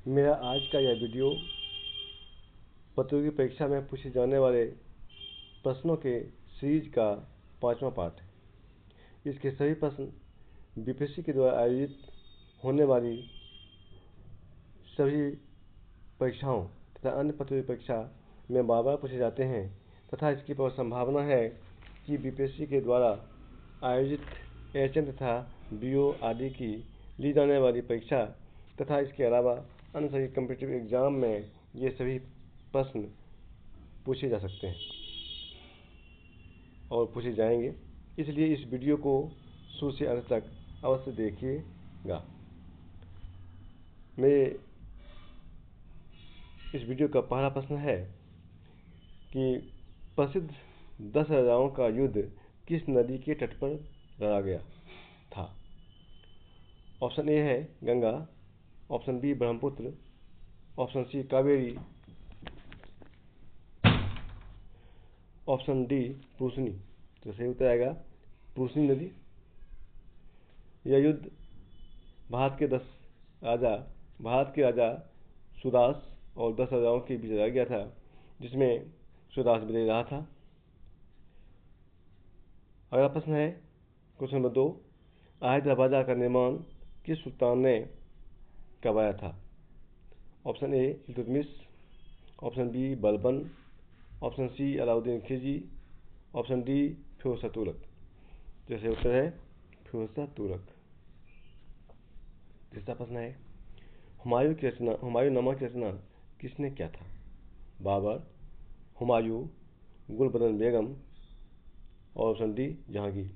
मेरा आज का यह वीडियो प्रतियोगी परीक्षा में पूछे जाने वाले प्रश्नों के सीरीज का 5वां पार्ट है। इसके सभी प्रश्न बीपीएससी के द्वारा आयोजित होने वाली सभी परीक्षाओं तथा अन्य प्रतियोगी परीक्षा में बार बार पूछे जाते हैं तथा इसकी बहुत संभावना है कि बीपीएससी के द्वारा आयोजित एचएम तथा बीओ आदि की ली जाने वाली परीक्षा तथा इसके अलावा अन्य सभी कॉम्पिटिटिव एग्जाम में ये सभी प्रश्न पूछे जा सकते हैं और पूछे जाएंगे। इसलिए इस वीडियो को शुरू से अंत तक अवश्य देखिएगा। मेरे इस वीडियो का पहला प्रश्न है कि प्रसिद्ध 10 राजाओं का युद्ध किस नदी के तट पर लड़ा गया था। ऑप्शन ए है Ganga, option B Brahmaputra, option C Kaveri, option D Parushni. तो सही उत्तर आएगा पुरुषनी नदी। यह युद्ध भारत के राजा सुदास और 10 राजाओं के बीच लड़ा गया था, जिसमें सुदास विजयी रहा था। अगला प्रश्न है क्वेश्चन नंबर 2, आहिर दरवाजा का निर्माण किस सुल्तान ने करवाया था। Option A Iltutmish, option B Balban, option C Alauddin Khilji, option D Firoz Shah Tughlaq. जैसे उत्तर है फिरोज शाह तुगलक। तीसरा प्रश्न है हुमायूं नामा की रचना किसने किया था। बाबर, हुमायूं, गुलबदन बेगम और ऑप्शन डी जहांगीर।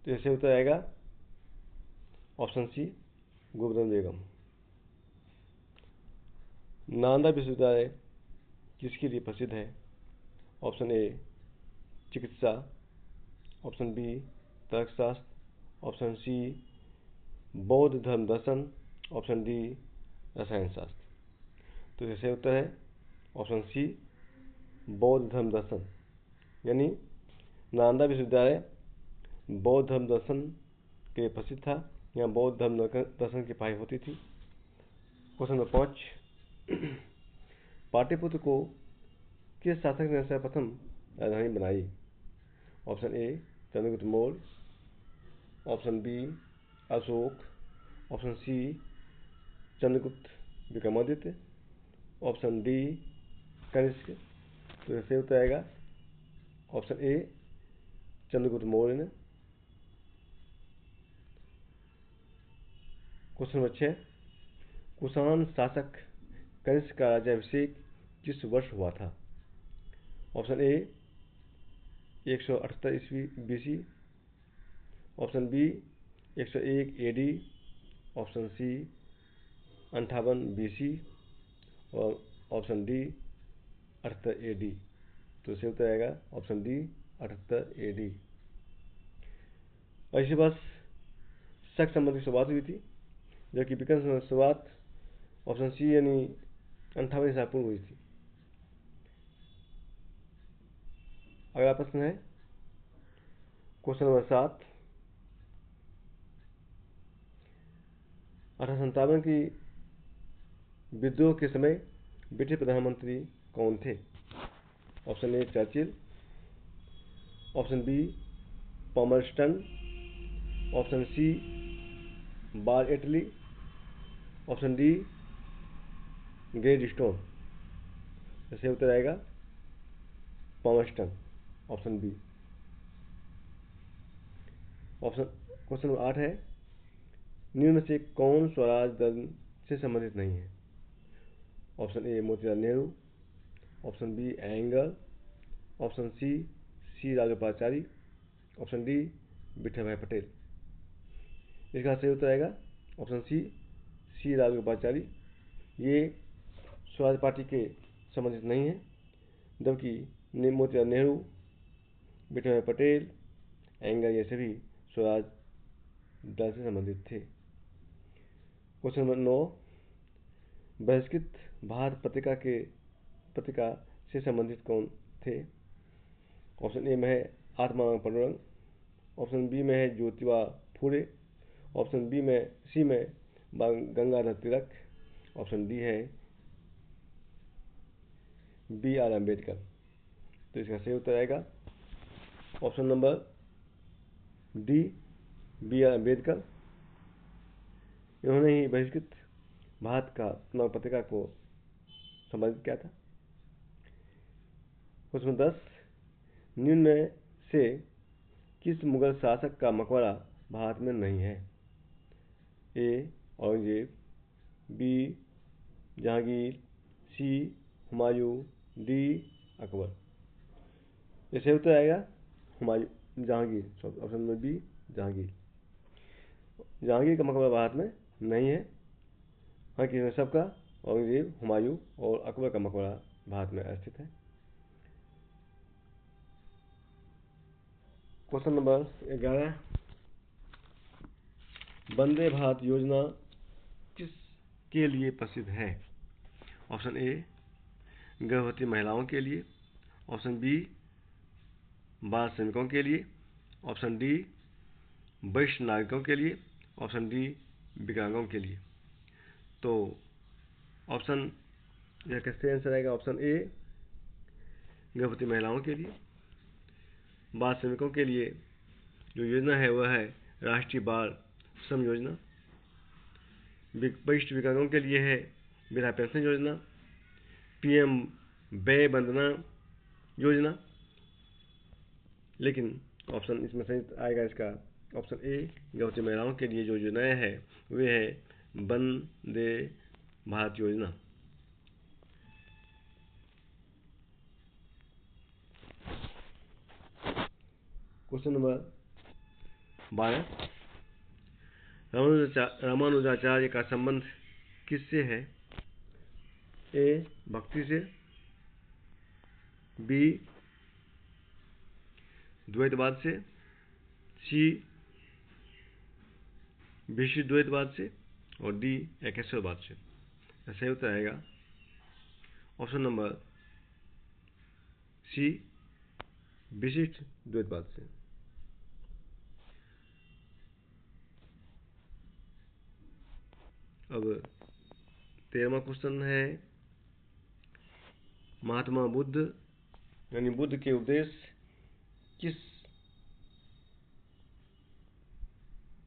तो इससे उत्तर आएगा ऑप्शन सी गुलबदन बेगम। नालंदा विश्वविद्यालय किसके लिए प्रसिद्ध है। ऑप्शन ए चिकित्सा, ऑप्शन बी तर्कशास्त्र, ऑप्शन सी बौद्ध धर्म दर्शन, ऑप्शन डी रसायन शास्त्र। तो इससे उत्तर है ऑप्शन सी बौद्ध धर्म दर्शन। यानी नालंदा विश्वविद्यालय बौद्ध धर्म दर्शन के प्रसिद्ध था। यहाँ बौद्ध धर्म दर्शन की पढ़ाई होती थी। क्वेश्चन नंबर 5, पाटलिपुत्र को किस शासक ने सर्वप्रथम राजधानी बनाई। Option A Chandragupta Maurya, option B Ashoka, option C Chandragupta Vikramaditya, option D Kanishka. तो इससे उत्तर आएगा ऑप्शन ए चंद्रगुप्त मौर्य ने। क्वेश्चन नंबर 6, कुषाण शासक कनिष्क का राज्याभिषेक किस वर्ष हुआ था। ऑप्शन ए 178 ईस्वी BC, option B 101 AD, option C 58 BC और ऑप्शन डी 78 AD। तो इससे उत्तर आएगा ऑप्शन डी 78 AD। और इसी वर्ष शक संबंधी शुरुआत हुई थी, जबकि विक्रम संबंधी शुरुआत ऑप्शन सी यानी 58 ईसा पूर्व हुई थी। अगला प्रश्न है क्वेश्चन नंबर 7, 1857 की विद्रोह के समय ब्रिटिश प्रधानमंत्री कौन थे। Option A Churchill, option B Palmerston, option C बारएटली, ऑप्शन डी ग्लेडस्टोन। इससे उत्तर आएगा Palmerston, option B. Question number 8 है निम्न में से कौन स्वराज दल से संबंधित नहीं है। Option A Motilal Nehru, option B Iyengar, option C Rajagopalachari, option D Vithal Bhai Patel. इसका सही उत्तर आएगा ऑप्शन सी राजगोपालाचारी। ये स्वराज पार्टी के संबंधित नहीं है, जबकि मोतीलाल नेहरू, विठल भाई पटेल, अयंगर ये सभी स्वराज दल से संबंधित थे। क्वेश्चन नंबर 9, बहिष्कृत भारत पत्रिका से संबंधित कौन थे। ऑप्शन ए में है आत्माराम पांडुरंग, ऑप्शन बी में है ज्योतिबा फुले, ऑप्शन सी में गंगाधर तिलक, ऑप्शन डी है बी आर अम्बेडकर। तो इसका सही उत्तर आएगा option number D, B R Ambedkar. इन्होंने ही बहिष्कृत भारत का नव पत्रिका को संपादित किया था। क्वेश्चन 10, निम्न में से किस मुगल शासक का मकबरा भारत में नहीं है? A Aurangzeb, B Jahangir, C Humayun, D Akbar. ये सही उत्तर आएगा Jahangir. Option number B Jahangir. Jahangir का मकबरा भारत में नहीं है, हालांकि इसमें सबका औरंगजेब, हुमायूं और अकबर का मकबरा भारत में स्थित है। क्वेश्चन नंबर 11, वंदे भारत योजना किस के लिए प्रसिद्ध है? ऑप्शन ए गर्भवती महिलाओं के लिए, ऑप्शन बी बाल श्रमिकों के लिए, ऑप्शन डी वरिष्ठ नागरिकों के लिए, ऑप्शन डी विकलांगों के लिए। तो ऑप्शन यह कैसे आंसर आएगा? ऑप्शन ए गर्भवती महिलाओं के लिए। बाल श्रमिकों के लिए जो योजना है वह है राष्ट्रीय बाल श्रम योजना। वरिष्ठ विकलांगों के लिए है वृद्धा पेंशन योजना, पीएम वय वंदना योजना। लेकिन ऑप्शन इसमें सही आएगा इसका ऑप्शन ए, गर्भवती महिलाओं के लिए जो योजनाएं है वे है वंदे भारत योजना। क्वेश्चन नंबर 12, रामानुजाचार्य का संबंध किससे है? ए भक्ति से, बी द्वैतवाद से, सी विशिष्ट द्वैतवाद से और डी एकेश्वरवाद से। सही उत्तर आएगा ऑप्शन नंबर सी विशिष्ट द्वैतवाद से। अब 13वां क्वेश्चन है, महात्मा बुद्ध यानी बुद्ध के उपदेश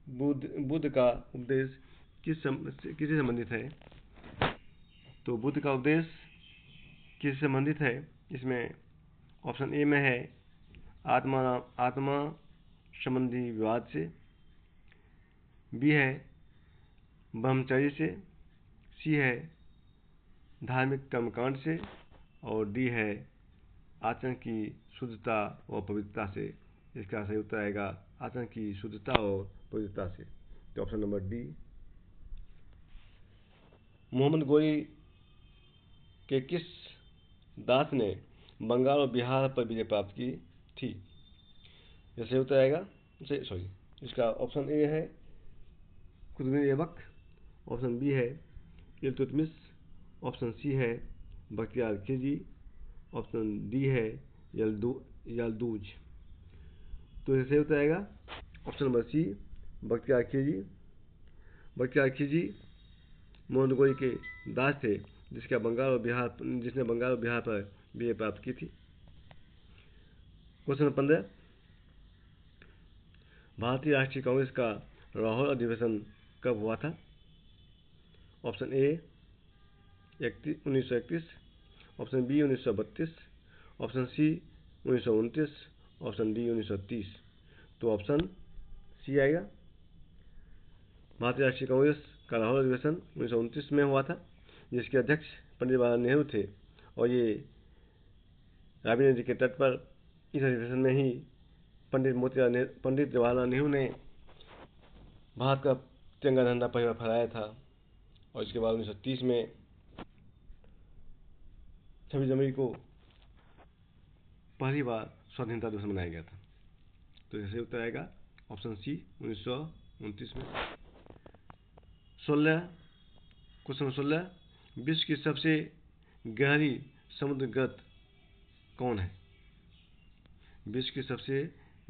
बुद्ध का उपदेश किससे संबंधित है? तो बुद्ध का उपदेश किससे संबंधित है? इसमें ऑप्शन ए में है आत्मा संबंधी विवाद से, बी है ब्रह्मचर्य से, सी है धार्मिक कर्मकांड से और डी है आचरण की शुद्धता और पवित्रता से। इसका सही उत्तर आएगा आचरण की शुद्धता और पवित्रता से। तो option number D. Mohammad Ghori के किस दास ने बंगाल और बिहार पर विजय प्राप्त की थी? यह सही उत्तर आएगा इसका ऑप्शन ए है कुतुबुद्दीन ऐबक, ऑप्शन बी है इल्तुतमिश, ऑप्शन सी है बख्तियार खिलजी, ऑप्शन डी है यल्दूज। तो इसे सही उत्तर आएगा option number C Bakhtiyar Khilji. Bakhtiyar Khilji Mohammad Ghori के दास थे जिसने बंगाल और बिहार पर विजय प्राप्त की थी। क्वेश्चन 15, भारतीय राष्ट्रीय कांग्रेस का लाहौर अधिवेशन कब हुआ था? Option A 1931, option B 1932, option C 1929, option D 1930। तो ऑप्शन सी आएगा। भारतीय राष्ट्रीय कांग्रेस का लाहौर अधिवेशन 1929 में हुआ था जिसके अध्यक्ष पंडित जवाहरलाल नेहरू थे और ये रावी नदी के तट पर इस अधिवेशन में ही पंडित जवाहरलाल नेहरू ने भारत का तिरंगा झंडा पहली बार फहराया था और इसके बाद 1930 में 26 जनवरी को पहली बार स्वाधीनता दिवस मनाया गया था। तो इससे उत्तर आएगा ऑप्शन सी 1929 में। 16 विश्व की सबसे गहरी समुद्रगत कौन है? विश्व की सबसे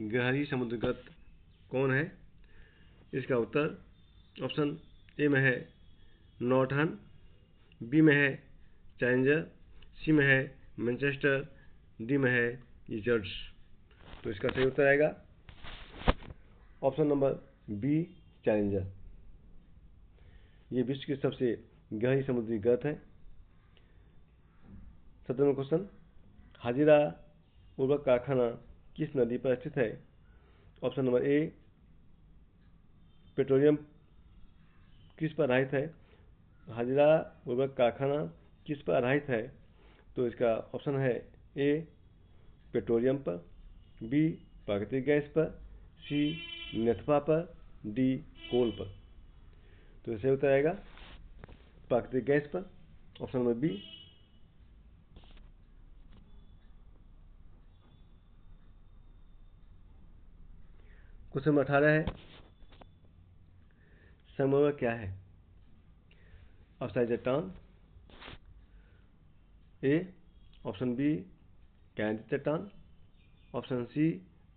गहरी समुद्रगत कौन है? इसका उत्तर ऑप्शन ए में है नॉर्थन, बी में है चैलेंजर, सी में है मैनचेस्टर, डी में है विजर्ड्स। तो इसका सही उत्तर आएगा ऑप्शन नंबर बी चैलेंजर। ये विश्व की सबसे गहरी समुद्री गर्त है। 17वां क्वेश्चन, हाजिरा उर्वरक कारखाना किस नदी पर स्थित है? ऑप्शन नंबर ए पेट्रोलियम किस पर आधारित है? हाजिरा उर्वरक कारखाना किस पर आधारित है? तो इसका ऑप्शन है ए पेट्रोलियम पर, बी प्राकृतिक गैस पर, सी नेथपा पर, डी कोल पर। तो इसे उत्तर आएगा प्राकृतिक गैस पर, option number B. Question number 18 है, संगमरमर क्या है? अस्थायी चट्टान, ए ऑप्शन बी कैंती चट्टान, ऑप्शन सी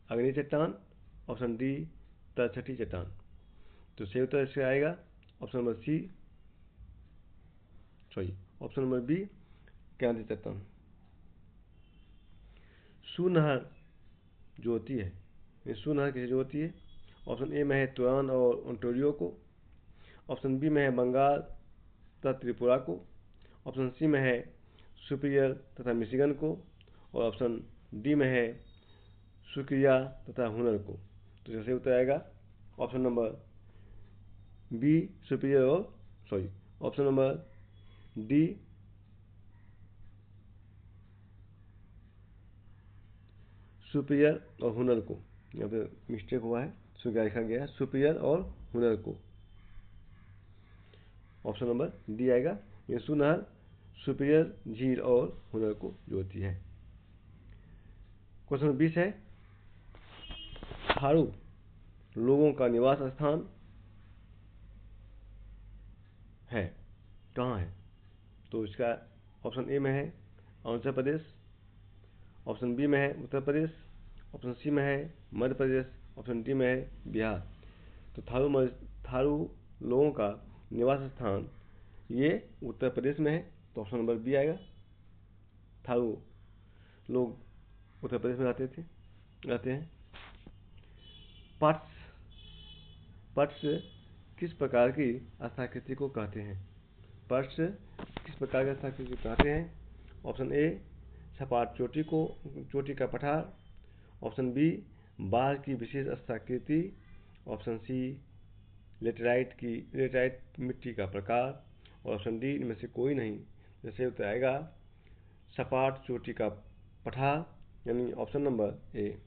अग्नि चट्टान, ऑप्शन डी तरछटी चट्टान। तो सही उत्तर इससे आएगा option number option number B कैंती चट्टान। सूनहर जो होती है, ये सूनहर किसे जो होती है? ऑप्शन ए में है तुरान और ओंटारियो को, ऑप्शन बी में है बंगाल तथा त्रिपुरा को, ऑप्शन सी में है सुपीरियर तथा मिशिगन को, और ऑप्शन डी में है सुकिया तथा हुनर को। तो इसका सही उत्तर आएगा ऑप्शन नंबर बी सुपीरियर और ऑप्शन नंबर डी सुपीरियर और हुनर को। यहाँ पे मिस्टेक हुआ है, सुकिया लिखा गया है, सुपीरियर और हुनर को। ऑप्शन नंबर डी आएगा। ये सुनहर सुपीरियर झील और हुनर को जोड़ती है। क्वेश्चन नंबर 20 है, थारू लोगों का निवास स्थान है, कहाँ है? तो इसका ऑप्शन ए में है अरुणाचल प्रदेश, ऑप्शन बी में है उत्तर प्रदेश, ऑप्शन सी में है मध्य प्रदेश, ऑप्शन डी में है बिहार। तो थारू लोगों का निवास स्थान ये उत्तर प्रदेश में है, तो ऑप्शन नंबर बी आएगा। थारू लोग उत्तर प्रदेश में रहते हैं। पट्स किस प्रकार की आस्थाकृति को कहते हैं? पट्स किस प्रकार की आस्थाकृति को कहते हैं? ऑप्शन ए सपाट चोटी का पठार, ऑप्शन बी बाढ़ की विशेष आस्थाकृति, ऑप्शन सी लेटेराइट मिट्टी का प्रकार, और ऑप्शन डी इनमें से कोई नहीं। जैसे उत्तर आएगा सपाट चोटी का पठार, यानी ऑप्शन नंबर ए।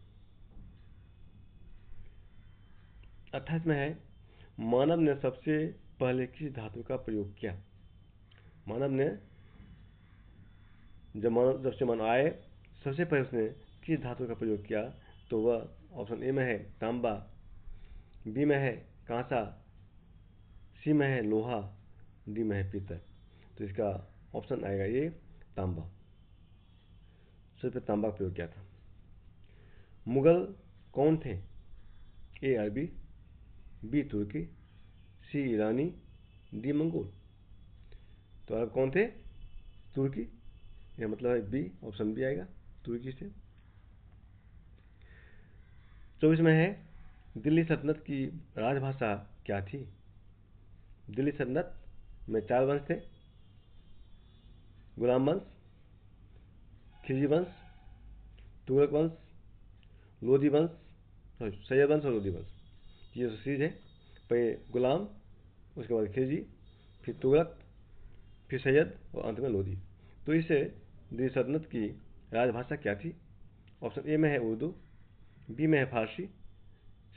28 में है, मानव ने सबसे पहले किस धातु का प्रयोग किया? मानव ने जब से मानव आए सबसे पहले उसने किस धातु का प्रयोग किया? तो वह ऑप्शन ए में है तांबा, बी में है कांसा, सी में है लोहा, डी में है पीतल। तो इसका ऑप्शन आएगा ये तांबा। सबसे तांबा का प्रयोग किया था। मुगल कौन थे? ए अरबी, बी तुर्की, सी ईरानी, डी मंगोल। तो अरब कौन थे? तुर्की। यह मतलब है बी, ऑप्शन बी आएगा तुर्की से। 24 में है, दिल्ली सल्तनत की राजभाषा क्या थी? दिल्ली सल्तनत में 4 वंश थे, गुलाम वंश, खिलजी वंश, तुगलक वंश, लोधी वंश, सैयद वंश और लोधी वंश। ये सीरीज है, पहले गुलाम, उसके बाद खिलजी, फिर तुगलक, फिर सैयद और अंत में लोधी। तो इसे दिल्ली सल्तनत की राजभाषा क्या थी? ऑप्शन ए में है उर्दू, बी में है फारसी,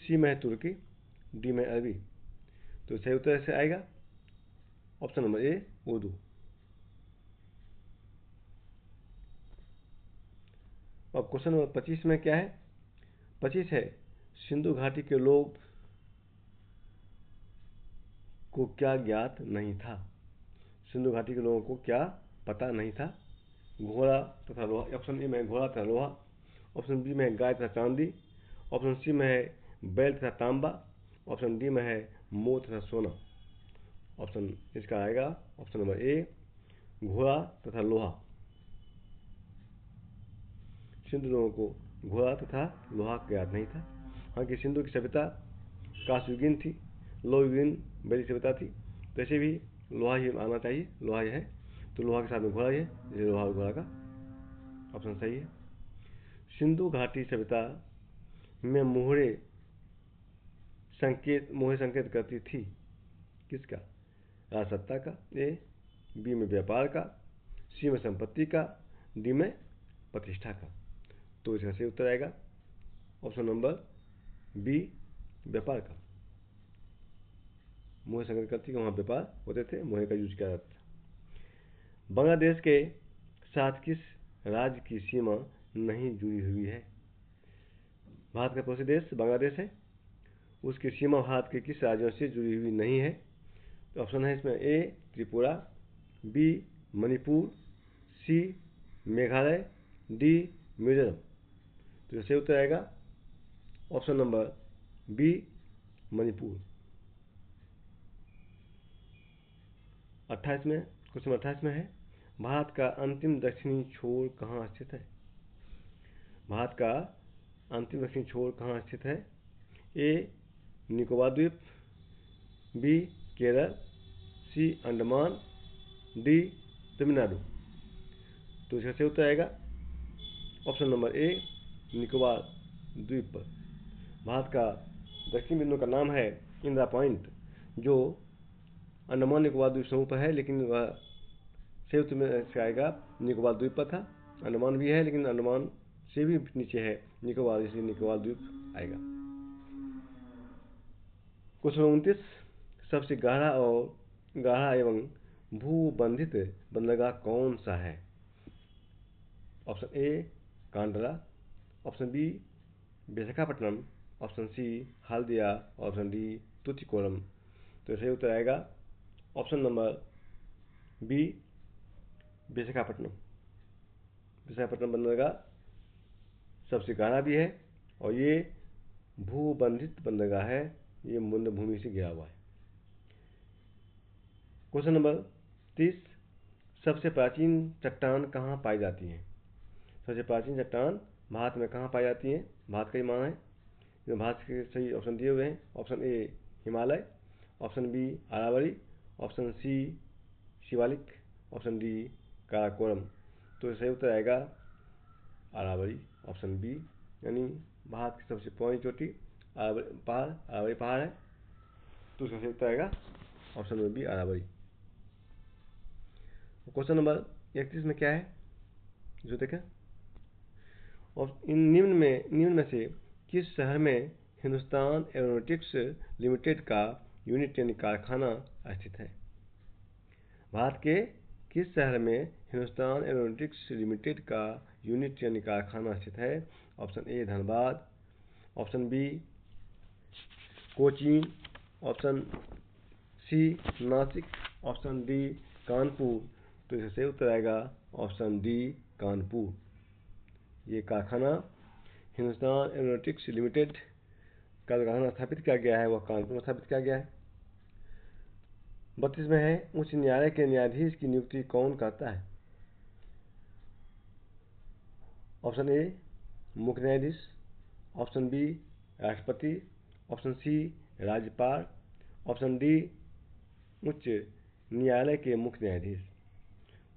सी में है तुर्की, डी में अरबी। तो सही उत्तर से आएगा ऑप्शन नंबर ए उर्दू। अब क्वेश्चन नंबर 25 में क्या है? 25 है, सिंधु घाटी के लोग को क्या ज्ञात नहीं था? सिंधु घाटी के लोगों को क्या पता नहीं था? घोड़ा तथा लोहा। ऑप्शन ए में घोड़ा तथा लोहा, ऑप्शन बी में गाय तथा चांदी, ऑप्शन सी में है बैल तथा तांबा, ऑप्शन डी में है मोर तथा सोना। ऑप्शन इसका आएगा ऑप्शन नंबर ए घोड़ा तथा लोहा। सिंधु लोगों को घोड़ा तथा लोहा ज्ञात नहीं था। हालांकि सिंधु की सभ्यता कांस्ययुगीन थी, लोहयुगीन वैदिक सभ्यता थी, तो ऐसे भी लोहा ही आना चाहिए, लोहा ही है, तो लोहा के साथ में घोड़ा ही है, इसलिए लोहा और घोड़ा का ऑप्शन सही है। सिंधु घाटी सभ्यता में मोहरे संकेत करती थी किसका? राजसत्ता का, ए, बी में व्यापार का, सी में संपत्ति का, डी में प्रतिष्ठा का। तो इसका सही उत्तर आएगा ऑप्शन नंबर बी, व्यापार का। मोहे संकेत करती कि वहाँ व्यापार होते थे, मोहे का यूज किया जाता था। बांग्लादेश के साथ किस राज्य की सीमा नहीं जुड़ी हुई है? भारत का पड़ोसी देश बांग्लादेश है, उसकी सीमा भारत के किस राज्यों से जुड़ी हुई नहीं है? तो ऑप्शन है इसमें ए, त्रिपुरा, बी, मणिपुर, सी, मेघालय, डी, मिजोरम। तो सही उत्तर आएगा ऑप्शन नंबर बी, मणिपुर। 28 में, क्वेश्चन 28 में है, भारत का अंतिम दक्षिणी छोर कहाँ स्थित है? भारत का अंतिम दक्षिणी छोर कहाँ स्थित है? ए, निकोबार द्वीप, बी, केरल, सी, अंडमान, डी, तमिलनाडु। तो इसका सही उत्तर आएगा ऑप्शन नंबर ए, निकोबार द्वीप पर। भारत का दक्षिण बिंदु का नाम है इंदिरा पॉइंट, जो अंडमान निकोबार द्वीप समूह पर है, लेकिन वह सही उत्तर में आएगा निकोबार द्वीप पर था। अंडमान भी है, लेकिन अंडमान से भी नीचे है निकोबार, इसलिए निकोबार द्वीप आएगा। क्वेश्चन 29, सबसे गाढ़ा एवं भूबंधित बंदरगाह कौन सा है? Option A, Kandla, option B, Visakhapatnam, option C, Haldia, option D, Tuticorin. तो सही उत्तर आएगा option number B, Visakhapatnam. Visakhapatnam बंदरगाह सबसे गाढ़ा भी है और ये भूबंधित बंदरगाह है, ये मुंद भूमि से घिरा हुआ है। क्वेश्चन नंबर 30, सबसे प्राचीन चट्टान कहाँ पाई जाती है? सबसे प्राचीन चट्टान भारत में कहाँ पाई जाती है? भारत का ही मान है, इसमें भारत के सही ऑप्शन दिए हुए हैं। Option A, Himalaya, option B, Aravalli, option C, Shivalik, option D, Karakoram. तो सही उत्तर आएगा अरावली, ऑप्शन बी, यानी भारत की सबसे पुरानी चोटी अरावली पहाड़ है, तो उसका सही उत्तर आएगा option number B, Aravalli. Question number 31 में क्या है जो देखें, और निम्न में से किस शहर में हिंदुस्तान एरोनॉटिक्स लिमिटेड का यूनिट यानी कारखाना स्थित है? भारत के किस शहर में हिंदुस्तान एरोनॉटिक्स लिमिटेड का यूनिट यानी कारखाना स्थित है? Option A, Dhanbad, option B, Cochin, option C, Nashik, option D, Kanpur. तो इससे सही उत्तर आएगा ऑप्शन डी, कानपुर। ये कारखाना हिंदुस्तान एरोनॉटिक्स लिमिटेड का कारखाना स्थापित किया गया है, वह कानपुर में स्थापित किया गया है। 32 में है, उच्च न्यायालय के न्यायाधीश की नियुक्ति कौन करता है? ऑप्शन ए, मुख्य न्यायाधीश, ऑप्शन बी, राष्ट्रपति, ऑप्शन सी, राज्यपाल, ऑप्शन डी, उच्च न्यायालय के मुख्य न्यायाधीश।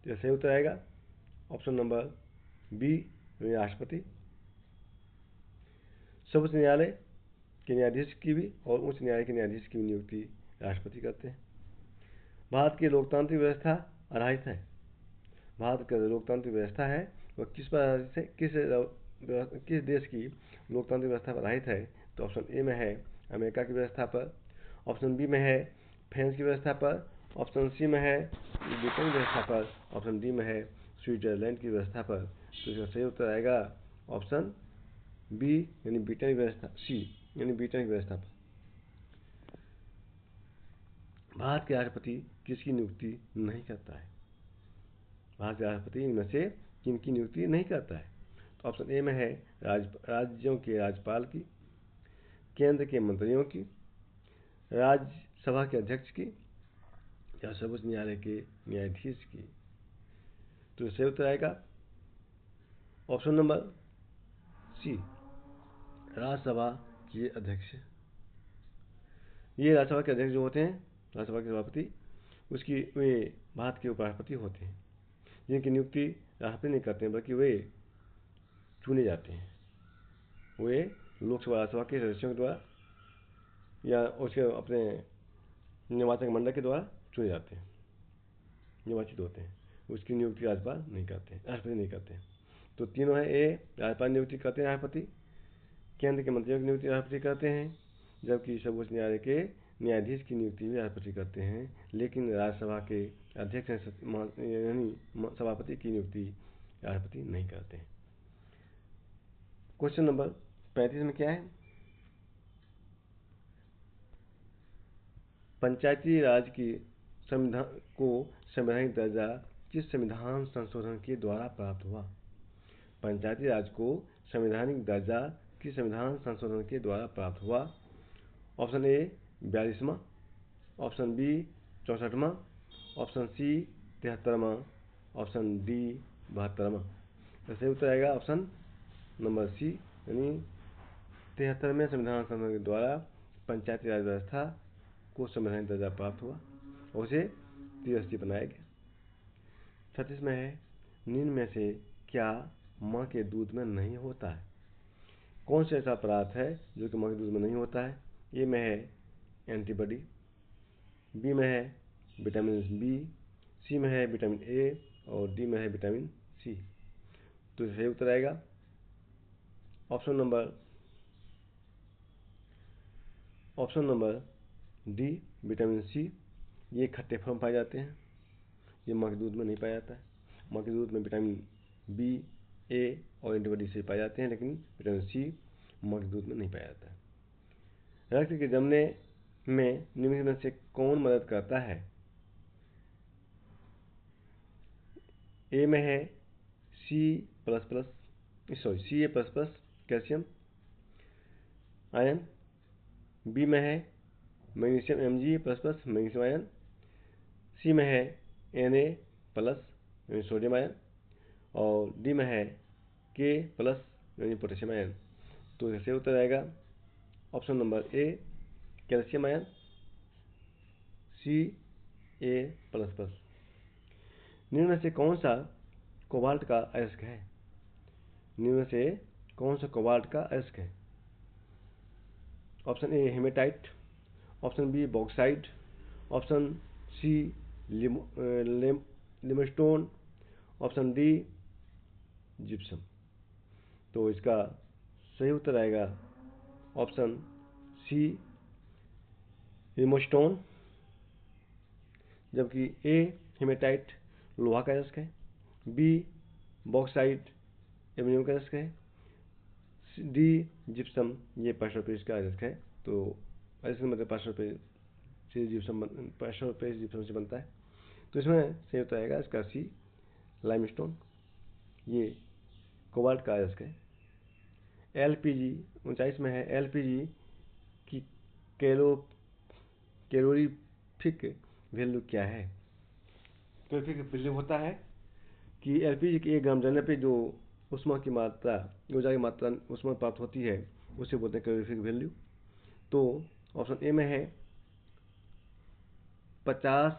तो सही उत्तर आएगा ऑप्शन नंबर बी, राष्ट्रपति। सर्वोच्च न्यायालय के न्यायाधीश की भी और उच्च न्यायालय के न्यायाधीश की नियुक्ति राष्ट्रपति करते हैं। भारत की लोकतांत्रिक व्यवस्था आधारित है। भारत का लोकतांत्रिक व्यवस्था है वह किस पर आधारित है, किस देश की लोकतांत्रिक व्यवस्था पर आधारित है? तो ऑप्शन ए में है अमेरिका की व्यवस्था पर, ऑप्शन बी में है फ्रांस की व्यवस्था पर, ऑप्शन सी में है ब्रिटेन की व्यवस्था पर, ऑप्शन डी में है स्विट्जरलैंड की व्यवस्था पर। तो इसका सही उत्तर आएगा ऑप्शन बी, यानी ब्रिटेन की व्यवस्था, सी यानी ब्रिटेन की व्यवस्था पर। भारत के राष्ट्रपति किसकी नियुक्ति नहीं करता है? भारत के राष्ट्रपति इनमें से किनकी नियुक्ति नहीं करता है? तो ऑप्शन ए में है राज्यों के राज्यपाल की, केंद्र के मंत्रियों की, राज्यसभा के अध्यक्ष की, या सर्वोच्च न्यायालय के न्यायाधीश की। तो सही उत्तर आएगा ऑप्शन नंबर सी, राज्यसभा के अध्यक्ष। ये राज्यसभा के अध्यक्ष जो होते हैं, राज्यसभा के सभापति, उसकी वे भारत के उपराष्ट्रपति होते हैं, जिनकी नियुक्ति राष्ट्रपति नहीं करते हैं बल्कि वे चुने जाते हैं। वे लोकसभा राज्यसभा के सदस्यों के द्वारा या उसके अपने निर्वाचक मंडल के द्वारा चुने जाते हैं, निर्वाचित होते हैं। उसकी नियुक्ति राज्यपाल नहीं करते हैं, राष्ट्रपति नहीं करते हैं। तो तीनों है, ए राज्यपाल नियुक्ति करते हैं राष्ट्रपति, केंद्र के मंत्रियों की नियुक्ति राष्ट्रपति करते हैं, जबकि सर्वोच्च न्यायालय के न्यायाधीश की नियुक्ति भी राष्ट्रपति करते हैं, लेकिन राज्यसभा के अध्यक्ष यानी सभापति की नियुक्ति राष्ट्रपति नहीं करते हैं। क्वेश्चन नंबर 35 में क्या है? पंचायती राज की संविधान को संवैधानिक दर्जा किस संविधान संशोधन के द्वारा प्राप्त हुआ? पंचायती राज को संवैधानिक दर्जा किस संविधान संशोधन के द्वारा प्राप्त हुआ? ऑप्शन ए 42वां, ऑप्शन बी 64वां, ऑप्शन सी 73वां, ऑप्शन डी 72वां। तो सही उत्तर आएगा ऑप्शन नंबर सी, यानी 73वें संविधान संशोधन के द्वारा पंचायती राज व्यवस्था को संवैधानिक दर्जा प्राप्त हुआ और उसे त्रिस्तरीय बनाया गया। 36 में है, निम्न में से क्या माँ के दूध में नहीं होता है? कौन सा ऐसा पदार्थ है जो कि माँ के दूध में नहीं होता है? ए में है एंटीबॉडी, बी में है विटामिन बी, सी में है विटामिन ए और डी में है विटामिन सी। तो सही उत्तर आएगा option number D vitamin C. ये खट्टे फल में पाए जाते हैं, ये माँ के दूध में नहीं पाया जाता है। माँ के दूध में विटामिन बी, ए और एंटीबॉडी से पाए जाते हैं, लेकिन विटामिन सी माँ के दूध में नहीं पाया जाता है। रक्त के जमने में निम्नलिखित में से कौन मदद करता है? ए में है C A plus plus calcium ion, B में है magnesium Mg plus plus magnesium ion, C में है Na प्लस यानी सोडियम आयन और डी में है K प्लस यानी पोटेशियम आयन। तो इससे उत्तर आएगा option number A calcium ion, C A plus plus. निम्न में से कौन सा कोबाल्ट का अयस्क है? निम्न में से कौन सा कोबाल्ट का अयस्क है? Option A hematite, option B bauxite, option C limestone, option D gypsum. तो इसका सही उत्तर आएगा ऑप्शन सी लिमस्टोन, जबकि ए हेमेटाइट लोहा का अयस्क है, बी बॉक्साइट एल्यूमिनियम का अयस्क है, डी जिप्सम ये प्रेशर पेस्ट का अयस्क है। तो अयस्क मतलब प्रेशर पेस्ट जिप्सम से बनता है। तो इसमें सही उत्तर आएगा इसका सी लाइमस्टोन, ये कोबाल्ट का अयस्क है। एलपीजी 39 में है, एलपीजी की कैलोरीफिक वैल्यू क्या है? कैलोरीफिक वैल्यू होता है कि एलपीजी के 1 ग्राम जलने पे जो ऊष्मा की मात्रा, ऊर्जा की मात्रा ऊष्मा प्राप्त होती है, उसे बोलते हैं कैलोरीफिक वैल्यू। तो ऑप्शन ए में है 50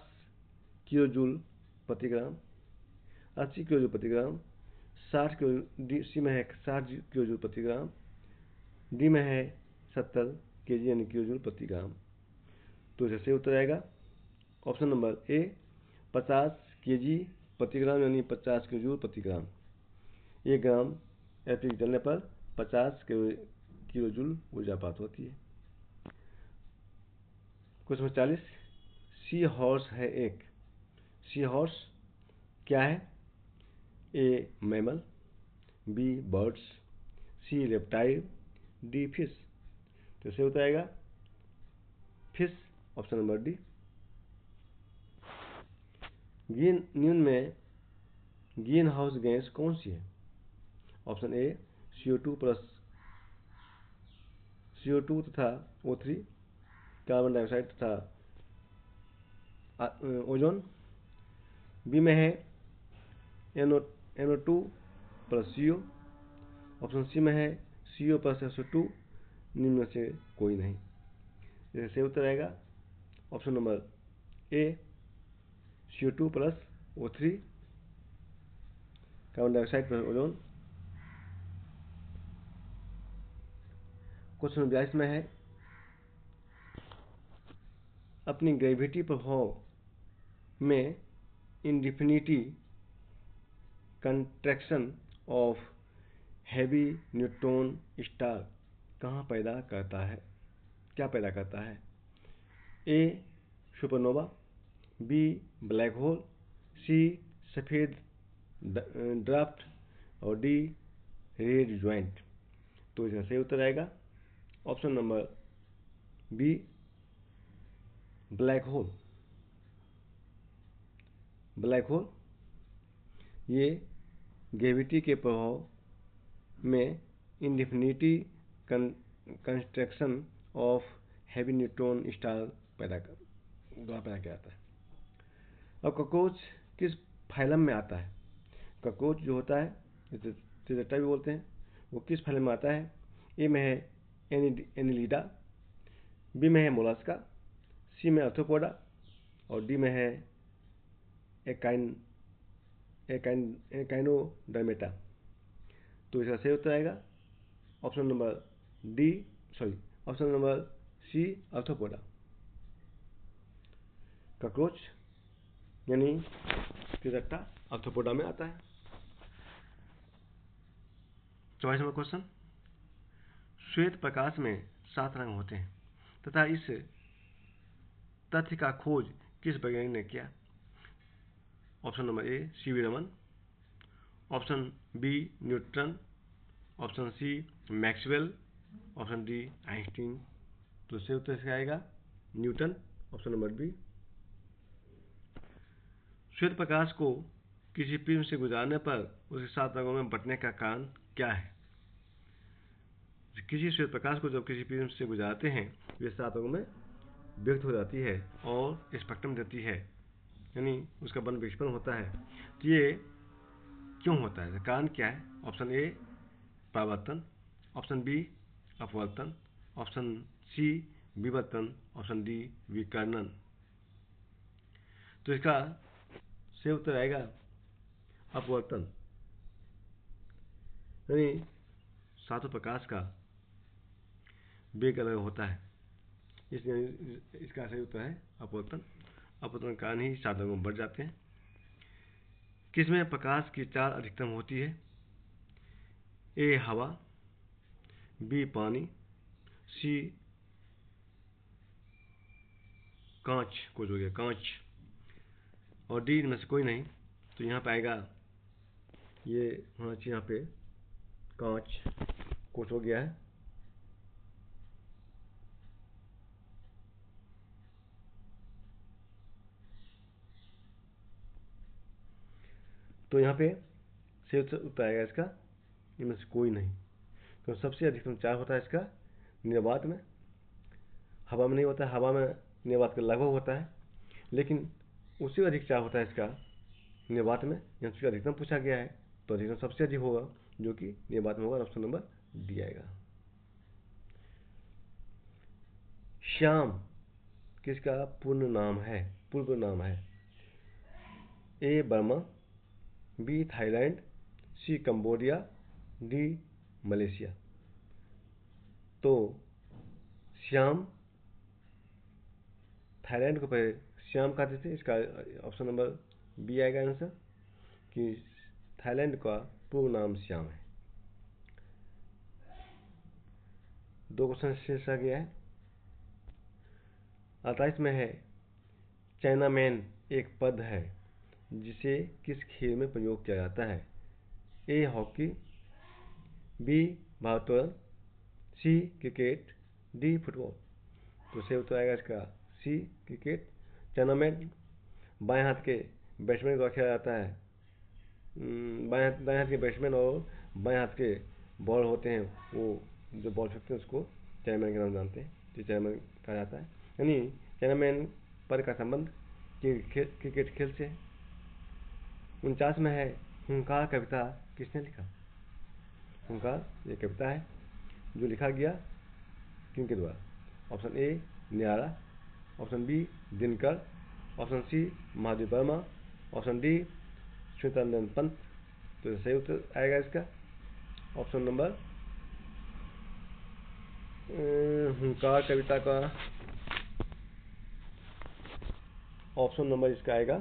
किलो जूल प्रति ग्राम, 80 किलो जूल प्रति ग्राम, 60 किलो, सी में है 60 किलो जूल प्रति ग्राम, डी में है 70 केजी यानी किलो जूल प्रति ग्राम। तो इसे सही उत्तर आएगा ऑप्शन नंबर ए 50 केजी प्रति ग्राम यानी 50 किलो जूल प्रति ग्राम। 1 ग्राम एलपीजी जलने पर 50 किलो जूल ऊर्जा प्राप्त होती है। क्वेश्चन 40, सी हॉर्स है एक, सी हॉर्स क्या है? ए मैमल, बी बर्ड्स, सी रेप्टाइल, डी फिश। तो सही उत्तर आएगा फिश, ऑप्शन नंबर डी। निम्न में ग्रीन हाउस गैस कौन सी है? ऑप्शन ए CO2 तथा O3, कार्बन डाइऑक्साइड तथा ओजोन, बी में है NO2 plus CO। Option C में है CO प्लस SO2, निम्न में से कोई नहीं। इसका सही उत्तर आएगा option number A, CO2 plus O3, carbon dioxide plus ozone. Question 42 में है, अपनी ग्रेविटी प्रभाव में indefinite contraction of heavy neutron star कहाँ पैदा करता है, क्या पैदा करता है? A supernova, B black hole, C सफ़ेद ड्राफ्ट और डी रेड ज्वाइंट। तो इसका सही उत्तर आएगा option number B, black hole. Black hole ये ग्रेविटी के प्रभाव में indefinite construction of heavy neutron star द्वारा पैदा किया जाता है। अब कॉकरोच किस फाइलम में आता है? कॉकरोच जो होता है, जिसे चिरैटा भी बोलते हैं, वो किस फाइलम में आता है? ए में है एनिलिडा, बी में है मोलस्का, सी में आर्थ्रोपोडा और डी में है एकाइनोडर्मेटा। तो इसका सही उत्तर आएगा option number C, arthropoda. Cockroach यानी चिरैटा आर्थ्रोपोडा में आता है। 24 नंबर क्वेश्चन, श्वेत प्रकाश में 7 रंग होते हैं तथा इस तथ्य का खोज किस वैज्ञानिक ने किया? Option number A, C V Raman, option B Newton, option C Maxwell, option D Einstein. तो सही उत्तर इसका आएगा न्यूटन, ऑप्शन नंबर बी। श्वेत प्रकाश को किसी प्रिज्म से गुजारने पर उसे 7 रंगों में बंटने का कारण क्या है? किसी श्वेत प्रकाश को जब किसी प्रिज्म से गुजारते हैं वे 7 रंगों में व्यक्त हो जाती है और स्पेक्ट्रम देती है, यानी उसका वन विक्षेपण होता है। तो ये क्यों होता है, कारण क्या है? ऑप्शन ए परावर्तन, ऑप्शन बी अपवर्तन, ऑप्शन सी विवर्तन, ऑप्शन डी विकर्णन। तो इसका सही उत्तर आएगा अपवर्तन, यानी 7 प्रकाश का वेग अलग होता है, इसलिए इसका सही उत्तर है अपवर्तन। अपवर्तन के कारण ही 7 रंगों में बढ़ जाते हैं। किसमें प्रकाश की 4 अधिकतम होती है? ए हवा, बी पानी, सी कांच, कुछ हो गया कांच, और डी इनमें से कोई नहीं। तो यहाँ पे आएगा, ये होना चाहिए यहाँ पे कांच, कुछ हो गया है। तो यहाँ पे सही उत्तर आएगा इसका इनमें से कोई नहीं, तो सबसे अधिकतम 4 होता है इसका निर्वात में। हवा में नहीं होता है, हवा में निर्वात का लगभग होता है, लेकिन उससे अधिक 4 होता है इसका निर्वात में। यहाँ से अधिकतम पूछा गया है तो अधिकतम सबसे अधिक होगा जो कि निर्वात में होगा, ऑप्शन नंबर डी आएगा। श्याम किसका पूर्व नाम है? ए बर्मा, बी थाईलैंड, सी कंबोडिया, डी मलेशिया। तो श्याम, थाईलैंड को पहले श्याम कहते थे, इसका ऑप्शन नंबर बी आएगा आंसर, कि थाईलैंड का पूर्ण नाम श्याम है। 2 क्वेश्चन शेष रह गया है। 28 में है, चाइनामैन एक पद है जिसे किस खेल में प्रयोग किया जाता है? ए हॉकी, बी भारोत्तोलन, सी क्रिकेट, डी फुटबॉल। तो सही उत्तर आएगा इसका सी क्रिकेट। चाइनामैन बाएं हाथ के बैट्समैन को रखा जाता है, दाएं हाथ के बैट्समैन और बाएं हाथ के बॉलर होते हैं, वो जो बॉल फेंकते हैं उसको चाइनामैन के नाम जानते हैं, तो चाइनामैन कहा जाता है। यानी चाइनामैन पद का संबंध क्रिकेट खेल से है। 49 में है, हुंकार कविता किसने लिखा? हुंकार ये कविता है जो लिखा गया किनके द्वारा? ऑप्शन ए न्यारा, option B Dinkar, option C Mahadev Verma, option D Shwetanand Pant. तो सही उत्तर आएगा इसका ऑप्शन नंबर हुंकार कविता का ऑप्शन नंबर इसका आएगा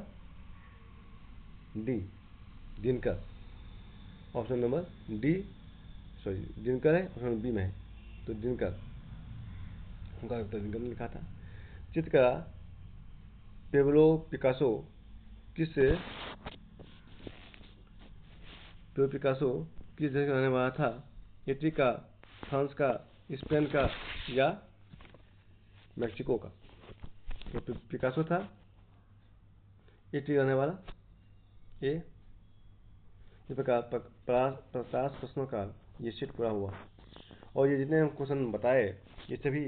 D Dinkar. Option number D sorry Dinkar है, ऑप्शन बी में है तो दिनकर। हुंकार कविता दिनकर ने लिखा था। चित्रकला पेब्लो पिकासो किस देश का रहने वाला था? इटली का, फ्रांस का, स्पेन का या मैक्सिको का? तो पिकासो था इटली रहने वाला। ए इस प्रकार 50 प्रश्नों का ये सेट पूरा हुआ और ये जितने हम क्वेश्चन बताए ये सभी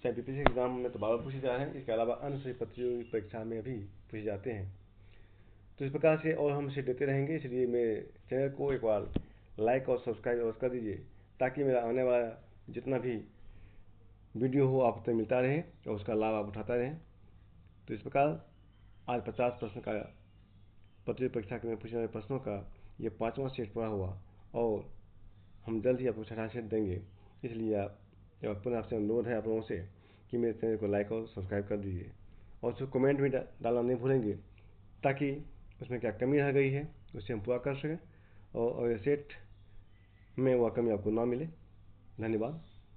बीपीएससी एग्जाम में तो बार पूछे जा रहे हैं, इसके अलावा अन्य सभी प्रतियोगी परीक्षा में भी पूछे जाते हैं। तो इस प्रकार से और हम इसे देते रहेंगे, इसलिए मेरे चैनल को एक बार लाइक और सब्सक्राइब अवश्य कर दीजिए ताकि मेरा आने वाला जितना भी वीडियो हो आप तक मिलता रहे और उसका लाभ आप उठाता रहें। तो इस प्रकार आज 50 प्रश्न का प्रतियोगी परीक्षा में पूछे गए प्रश्नों का ये 5वां सेट पूरा हुआ और हम जल्द ही आपको 6वां सेट देंगे। इसलिए आप पुनः आपसे अनुरोध है आप लोगों से कि मेरे चैनल को लाइक और सब्सक्राइब कर दीजिए और उसको कमेंट भी डालना नहीं भूलेंगे ताकि उसमें क्या कमी रह गई है उसे हम पूरा कर सकें और सेट में वह कमी आपको ना मिले। धन्यवाद।